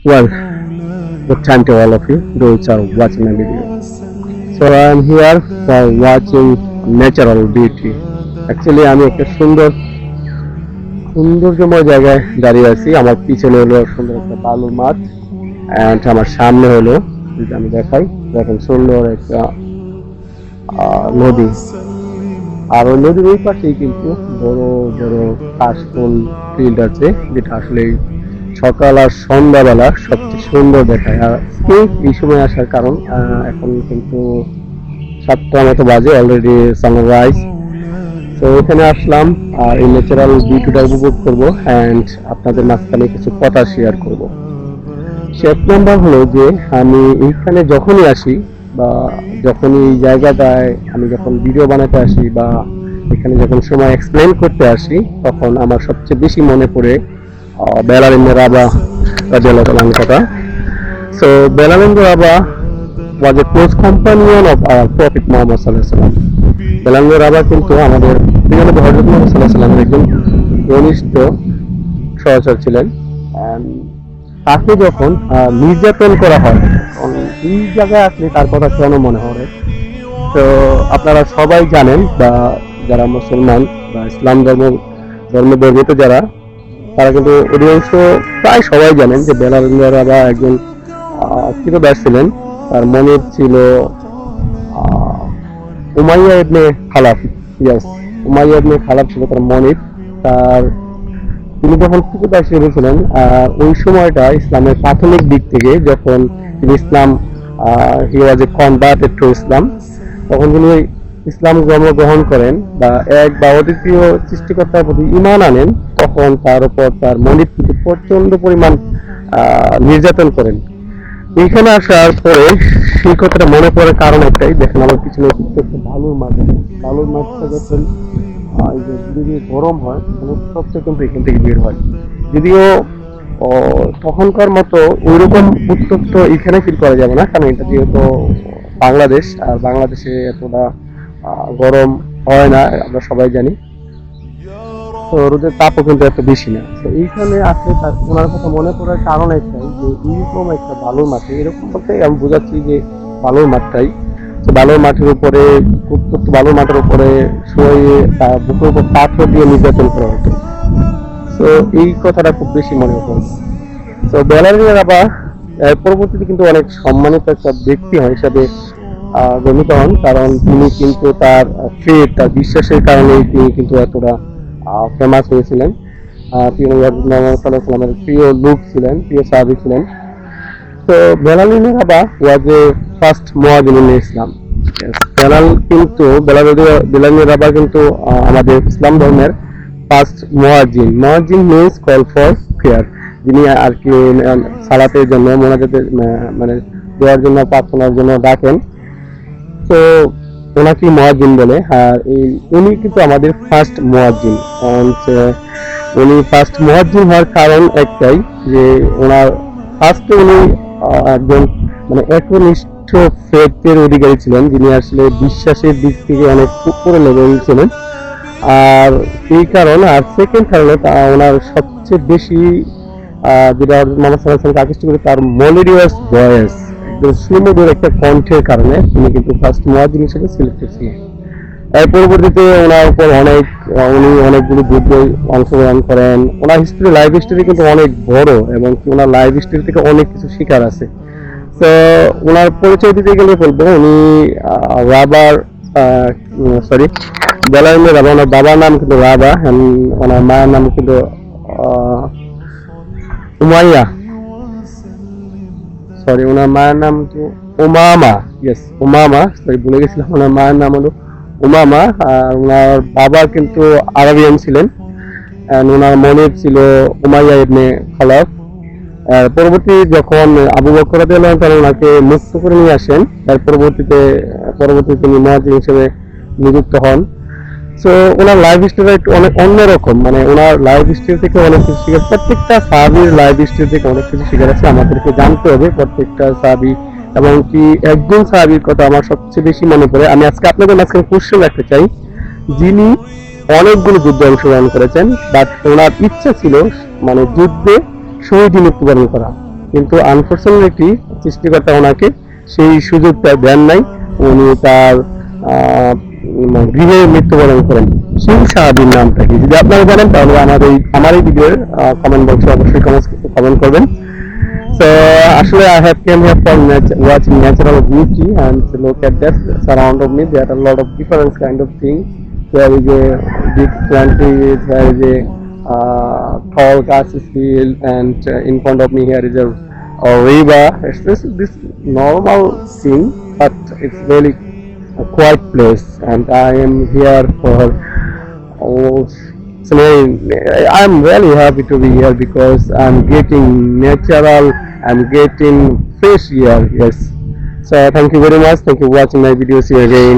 Well, good time to all of you those are watching my video. So I am here for watching natural beauty. Actually আমি একটা সৌন্দর্যময় জায়গায় দাঁড়িয়ে আছি। আমার পিছনে হলো সুন্দর একটা বালুর মাঠ এন্ড আমার সামনে হলো, যদি আমি দেখাই, দেখেন সুন্দর একটা নদী। আর ওই নদীর ওই পাশেই কিন্তু বড় বড় কাশফুল ফিল্ড আছে, যেটা আসলে সকাল আর সন্ধ্যাবেলা সবচেয়ে সুন্দর দেখায়। আর এই সময় আসার কারণ, এখন কিন্তু 7টা মতো বাজে, অলরেডি সানরাইজ। তো এখানে আসলাম আর এই ন্যাচারাল বিউটিটা উপভোগ করবো অ্যান্ড আপনাদের মাঝখানে কিছু কথা শেয়ার করব। সে এক নম্বর হলো যে আমি এইখানে যখনই আসি বা যখনই এই জায়গাটায় আমি যখন ভিডিও বানাতে আসি বা এখানে যখন সময় এক্সপ্লেন করতে আসি, তখন আমার সবচেয়ে বেশি মনে পড়ে বেলালেন্দ্র রাবা রাদিয়াল্লাহু আনহু কথা। So Belalendra Rabba was a close companion of our Prophet Muhammad sallallahu alaihi wasallam. Belalendra Rabba কিন্তু আমাদের প্রিয় নবী হযরত মুহাম্মদ সাল্লাল্লাহু আলাইহি ওয়াসাল্লামের একজন ঘনিষ্ঠ সহচর ছিলেন। তাকে যখন নির্যাতন করা হয়, এই জায়গায় আসলে তার কথা কেন মনে হয়? তো আপনারা সবাই জানেন, বা যারা মুসলমান বা ইসলাম ধর্মবর্গিত যারা, তারা কিন্তু অধিকাংশ প্রায় সবাই জানেন যে বেলালেন্দ্র রাবা একজন কিরদার ছিলেন। তার মনিব ছিল উমাইয়া ইবনে খালাফ। উমাইয়া ইবনে খালাফ ছিল তার মনিব। তিনি যখন কিরদার হিসেবে ছিলেন, আর ওই সময়টা ইসলামের প্রাথমিক দিক থেকে যখন তিনি ইসলাম হি ওয়াজ এ কনভার্টেড টু ইসলাম, তখন তিনি ইসলাম ধর্ম গ্রহণ করেন বা এক বা অদ্বিতীয় সৃষ্টিকর্তার প্রতি ঈমান আনেন, তখন তার উপর তার মনিব কিন্তু প্রচন্ড পরিমাণ নির্যাতন করেন। এইখানে আসার পরে সেই কথাটা মনে পড়ার কারণ একটাই, দেখেন আমার পিছনে বালুর মাছটা যখন গরম হয় সবচেয়ে কিন্তু এখান থেকে বের হয়। যদিও তখনকার মতো ওইরকম উত্তপ্ত এখানে ফিল করা যাবে না, কারণ এটা যেহেতু বাংলাদেশ, আর বাংলাদেশে এতটা গরম হয় না, আমরা সবাই জানি। তো রোদের তাপও কিন্তু এত বেশি না। তো এইখানে আসলে ওনার কথা মনে পড়ার কারণ একটাই, যে এইরকম একটা বালুর মাঠে, এরকম বলতে আমি বোঝাচ্ছি যে বালুর মাঠটাই, তো বালুর মাঠের উপরে, উত্তপ্ত বালুর মাঠের উপরে শুয়ে তার বুকের উপর পাথর দিয়ে নির্যাতন করা হতো। তো এই কথাটা খুব বেশি মনে পড়ে। তো বেলালেন্দ্র রাবা পরবর্তীতে কিন্তু অনেক সম্মানিত একটা ব্যক্তি হিসাবে গণিত হন, কারণ তিনি কিন্তু তার ফেথ, তার বিশ্বাসের কারণে তিনি কিন্তু এতটা ফেমাস হয়েছিলেন। প্রিয় নবী হযরত মুহাম্মদ সাল্লাল্লাহু আলাইহি ওয়াসাল্লামের প্রিয় লোক ছিলেন, প্রিয় সাহাবী ছিলেন। তো বেলালেন্দ্র রাবা ওয়াজ এ ফার্স্ট মুয়াজ্জিন ইন ইসলাম। বেলালেন্দ্র রাবা কিন্তু আমাদের ইসলাম ধর্মের ফার্স্ট মুয়াজ্জিন। মুয়াজ্জিন মিন্স কল ফর প্রেয়ার, যিনি আর কি সালাতের জন্য, মোনাজাতের মানে দেওয়ার জন্য, প্রার্থনার জন্য ডাকেন। তো ওনাকে মুয়াজ্জিন বলে। আর উনি কিন্তু আমাদের ফার্স্ট মুয়াজ্জিন। উনি ফার্স্ট মুয়াজ্জিন হওয়ার কারণ একটাই, যে ওনার ফার্স্টে উনি একজন মানে একনিষ্ঠ ফেথের অধিকারী ছিলেন, যিনি আসলে বিশ্বাসের দিক থেকে অনেক উপরে লেভেল ছিলেন। আর এই কারণ, আর সেকেন্ড কারণে ওনার সবচেয়ে বেশি যেটা মোহাম্মদ সাল্লাল্লাহু আলাইহি ওয়াসাল্লামকে আকৃষ্ট করে, তার মেলোডিয়াস ভয়েস, সুমধুর একটা কণ্ঠের কারণে তিনি কিন্তু ফার্স্ট মুয়াজ্জিন হিসেবে সিলেক্টেড ছিলেন। এর পরবর্তীতে ওনার উপর উনি অনেকগুলো যুদ্ধে অংশগ্রহণ করেন। ওনার হিস্ট্রি, লাইফ হিস্ট্রি কিন্তু অনেক বড়, এবং ওনার লাইফ হিস্ট্রি থেকে অনেক কিছু শেখার আছে। তো ওনার পরিচয় দিতে গেলে বলবো, উনি বেলালেন্দ্র রাবা, ওনার বাবার নাম কিন্তু রাবা, ওনার মায়ের নাম কিন্তু উমাইয়া, ওনার মায়ের নাম তো উমামা। উমামা, ভুলে গেছিলাম, ওনার মায়ের নাম হলো উমামা। আর ওনার বাবা কিন্তু আরাবিয়ান ছিলেন, ওনার মনিব ছিল উমাইয়া ইবনে খালাফ। পরবর্তী যখন আবু বকর রাদিয়াল্লাহু আনহু ওনাকে মুক্ত করে নিয়ে আসেন, এর পরবর্তীতে তিনি মুয়াজ্জিন হিসেবে নিযুক্ত হন। সো ওনার লাইফ হিস্ট্রিটা একটু অনেক অন্যরকম, মানে ওনার লাইফ হিস্ট্রি থেকে অনেক কিছু শেখার, প্রত্যেকটা সাহাবীর লাইফ হিস্ট্রি থেকে অনেক কিছু শেখার আছে, আমাদেরকে জানতে হবে প্রত্যেকটা সাহাবী। এবং কি একজন সাহাবীর কথা আমার সবচেয়ে বেশি মনে পড়ে, আমি আজকে আপনাদের মাঝখানে কোশ্চেন রাখতে চাই, যিনি অনেকগুলো যুদ্ধে অংশগ্রহণ করেছেন, বাট ওনার ইচ্ছা ছিল মানে যুদ্ধে শহীদ মৃত্যুবরণ করা, কিন্তু আনফরচুনেটলি সৃষ্টিকর্তা ওনাকে সেই সুযোগটা দেন নাই। উনি তার গৃহে মৃত্যুবরণ করেন। শিব সাহাবীর নামটা কি যদি আপনারা জানেন তাহলে আমার এই ভিডিওর কমেন্ট বক্সে অবশ্যই কমেন্ট করবেন। So actually I have came here for watching natural beauty and look at that surround of me. There are a lot of different kind of things. There is a big planted, there is a tall grasses field, and in front of me here is a river. It's this normal thing, but it's really a quiet place, and I am here for. Oh, so I'm really happy to be here because I'm getting natural, I'm getting fresh air. Yes. So thank you very much. Thank you for watching my video. See you again.